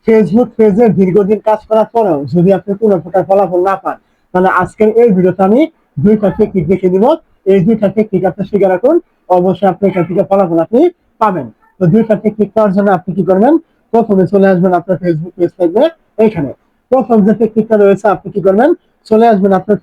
Facebook পেজে দীর্ঘদিন কাজ করার পরেও যদি আপনি কোনো প্রকার ফলাফল না পান, তাহলে আজকের এই ভিডিওতে আমি দুইটা টেকনিক দেখিয়ে দিব। এই দুইটা টেকনিক আপনি শিখে রাখুন, অবশ্যই আপনি এখান থেকে ফলাফল আপনি পাবেন। তো দুইটা টেকনিক পাওয়ার জন্য আপনি কি করবেন, প্রথমে চলে আসবেন আপনার ফেসবুক পেজ থাকবে এইখানে। প্রথম যে টেকনিকটা রয়েছে, আপনি কি করবেন, চলে আসবেন আপনার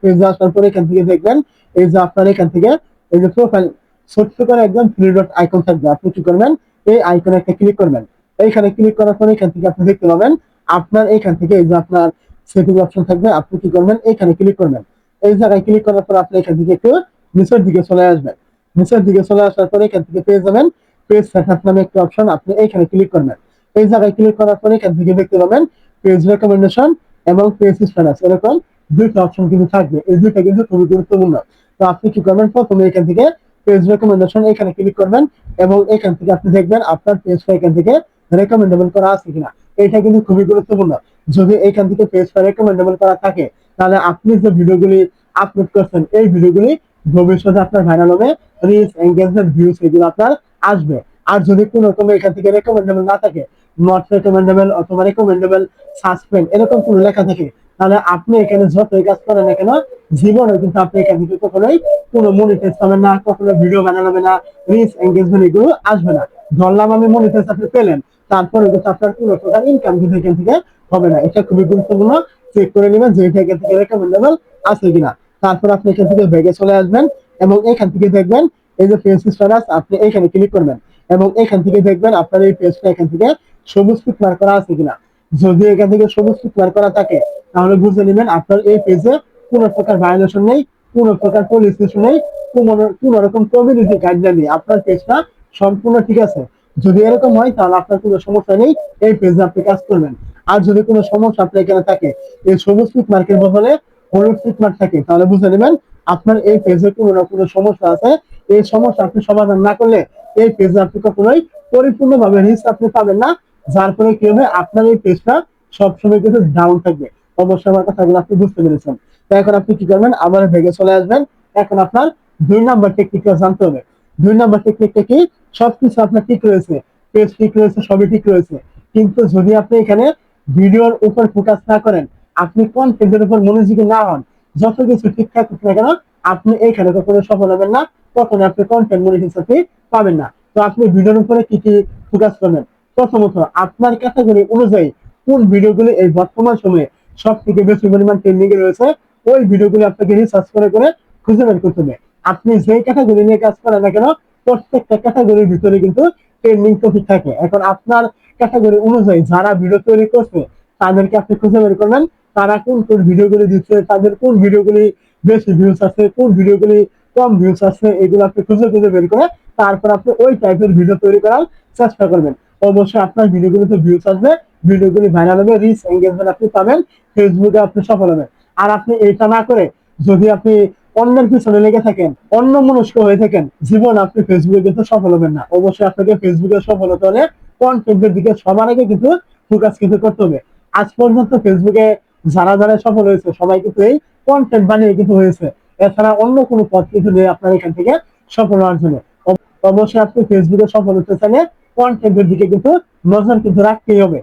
পেজে আসার পরে এখান থেকে দেখবেন এই যে আপনার এখান থেকে এই যে প্রোফাইল ছোট্ট করে একদম থ্রি ডট আইকন থাকবে। আপনি কি করবেন, এই আইকনে একটা ক্লিক করবেন। এইখানে ক্লিক করার পরে এখান থেকে আপনি দেখতে পাবেন আপনার এখান থেকে এই যে আপনার সেটিং অপশন থাকবে। আপনি কি করবেন, এখানে ক্লিক করবেন। এই জায়গায় ক্লিক করার পর আপনি এখান থেকে একটু নিচের দিকে চলে আসবেন। নিচের দিকে চলে আসার পরে এখান থেকে পেয়ে যাবেন পেজ সেটআপ নামে একটা অপশন। আপনি এইখানে ক্লিক করবেন। এই জায়গায় ক্লিক করার পরে এখান থেকে দেখতে পাবেন পেজ রেকমেন্ডেশন এবং পেজ স্ট্যাটাস, এরকম দুইটা অপশন কিন্তু থাকবে। এই দুইটা কিন্তু খুবই গুরুত্বপূর্ণ। তো আপনি কি করবেন, প্রথমে এখান থেকে পেজ রেকমেন্ডেশন এখানে ক্লিক করবেন এবং এখান থেকে আপনি দেখবেন আপনার পেজটা এখান থেকে রেকমেন্ডেবল করা আছে কিনা। এটা কিন্তু খুবই গুরুত্বপূর্ণ। যদি এখান থেকে পেজটা রেকমেন্ডেবল করা থাকে, তাহলে আপনি যে ভিডিওগুলি আপলোড করছেন এই ভিডিওগুলি ভবিষ্যতে আপনার ভাইরাল হবে, রিচ এঙ্গেজমেন্ট ভিউজ এগুলো আপনার আসবে। আর যদি কোনো রকম এখান থেকে রেকমেন্ডেবল না থাকে, নট রেকমেন্ডেবল অথবা রেকমেন্ডেবল সাসপেন্ড এরকম কোনো লেখা থাকে, তাহলে আপনি এখানে যতই কাজ করেন না কেন, জীবনে কিন্তু আপনি এখান থেকে কখনোই কোনো মনিটাইজ পাবেন না, কখনো ভিডিও বানানো হবে না, রিচ এঙ্গেজমেন্ট এগুলো আসবে না। ধরলাম আমি মনিটাইজ আপনি পেলেন, তারপরে কিন্তু আপনার কোনো প্রকার ইনকাম কিন্তু এখান থেকে হবে না। এটা খুবই গুরুত্বপূর্ণ। চেক করে নেবেন যে এটা এখান থেকে রেকমেন্ডেবল আছে কিনা। তারপর আপনি এখান থেকে ব্যাগে চলে আসবেন এবং এখান থেকে দেখবেন এই যে পেজ স্ট্যাটাস, আপনি এখানে ক্লিক করবেন এবং এখান থেকে দেখবেন আপনার এই পেজটা এখান থেকে সবুজ টিক মার্ক করা আছে কিনা। যদি এখান থেকে সবুজ টিক মার্ক করা থাকে, তাহলে বুঝে নেবেন আপনার এই পেজে কোনো প্রকার ভায়োলেশন নেই, কোনো প্রকার পলিসি নেই, কোনো রকম কমিউনিটি গাইডলাইন নেই, আপনার পেজটা সম্পূর্ণ ঠিক আছে। যদি এরকম হয়, তাহলে আপনার কোনো সমস্যা নেই, এই পেজে আপনি কাজ করবেন। আর যদি কোনো সমস্যা আপনার এখানে থাকে, এই সবুজ টিক মার্কের বদলে হলুদ টিক মার্ক থাকে, তাহলে বুঝে নেবেন আপনার এই পেজে কোনো না কোনো সমস্যা আছে। এই সমস্যা আপনি সমাধান না করলে এই পেজে আপনি কখনোই পরিপূর্ণভাবে রিচ আপনি পাবেন না। যার ফলে কি হবে, আপনার এই পেজটা সবসময় কিন্তু ডাউন থাকবে। অবশ্যই আমার কথাগুলো আপনি বুঝতে পেরেছেন। তো এখন আপনি কি করবেন, আবার ভেগে চলে আসবেন। এখন আপনার 2 নম্বর টেকনিকটা জানতে হবে। 2 নম্বর টেকনিকটা কি, সবকিছু আপনার ঠিক রয়েছে, পেজ ঠিক রয়েছে, সবই ঠিক রয়েছে, কিন্তু যদি আপনি এখানে ভিডিওর উপর ফোকাস না করেন, আপনি কন্টেন্টের উপর মনোযোগী না হন, যত কিছু ঠিকঠাক হোক না কেন, আপনি এইখানে কখনো সফল হবেন না, কখনো আপনি কন্টেন্ট মনিটাইজেশন পাবেন না। তো আপনি ভিডিওর উপরে কি কি ফোকাস করবেন, প্রথমত আপনার ক্যাটাগরি অনুযায়ী কোন ভিডিওগুলি এই বর্তমান সময়ে সব থেকে বেশি পরিমাণ ট্রেন্ডিং এ রয়েছে, ওই ভিডিওগুলি আপনাকে রিসার্চ করে করে খুঁজে বের করতে হবে। আপনি যে ক্যাটাগরি নিয়ে কাজ করেন না কেন, প্রত্যেকটা ক্যাটাগরির ভিতরে কিন্তু ট্রেন্ডিং টপিক থাকে। এখন আপনার ক্যাটাগরি অনুযায়ী যারা ভিডিও তৈরি করছে, তাদেরকে আপনি খুঁজে বের করবেন তারা কোন কোন ভিডিওগুলি দিচ্ছে, তাদের কোন ভিডিওগুলি বেশি ভিউজ আছে, কোন ভিডিওগুলি কম ভিউজ আছে, এগুলো আপনি খুঁজে খুঁজে বের করে তারপর আপনি ওই টাইপের ভিডিও তৈরি করার চেষ্টা করবেন। অবশ্যই আপনার ভিডিওগুলোতে ভিউজ আসবে, ভিডিওগুলি ভাইরাল হবে, রিচ এঙ্গেজমেন্ট আপনি পাবেন, ফেসবুকে আপনি সফল হবেন। আর আপনি এটা না করে যদি আপনি অন্যের পিছনে লেগে থাকেন, অন্য মনস্ক হয়ে থাকেন, জীবন আপনি ফেসবুকে কিন্তু সফল হবেন না। অবশ্যই আপনাকে ফেসবুকে সফল হতে হলে কন্টেন্টের দিকে সবার আগে কিন্তু ফোকাস কিন্তু করতে হবে। আজ পর্যন্ত ফেসবুকে যারা যারা সফল হয়েছে, সবাই কিন্তু এই কন্টেন্ট বানিয়ে কিন্তু হয়েছে। এছাড়া অন্য কোনো পথ কিন্তু নেই আপনার এখান থেকে সফল হওয়ার জন্য। অবশ্যই আপনি ফেসবুকে সফল হতে চাইলে কন্টেন্টের দিকে কিন্তু নজর কিন্তু রাখতেই হবে।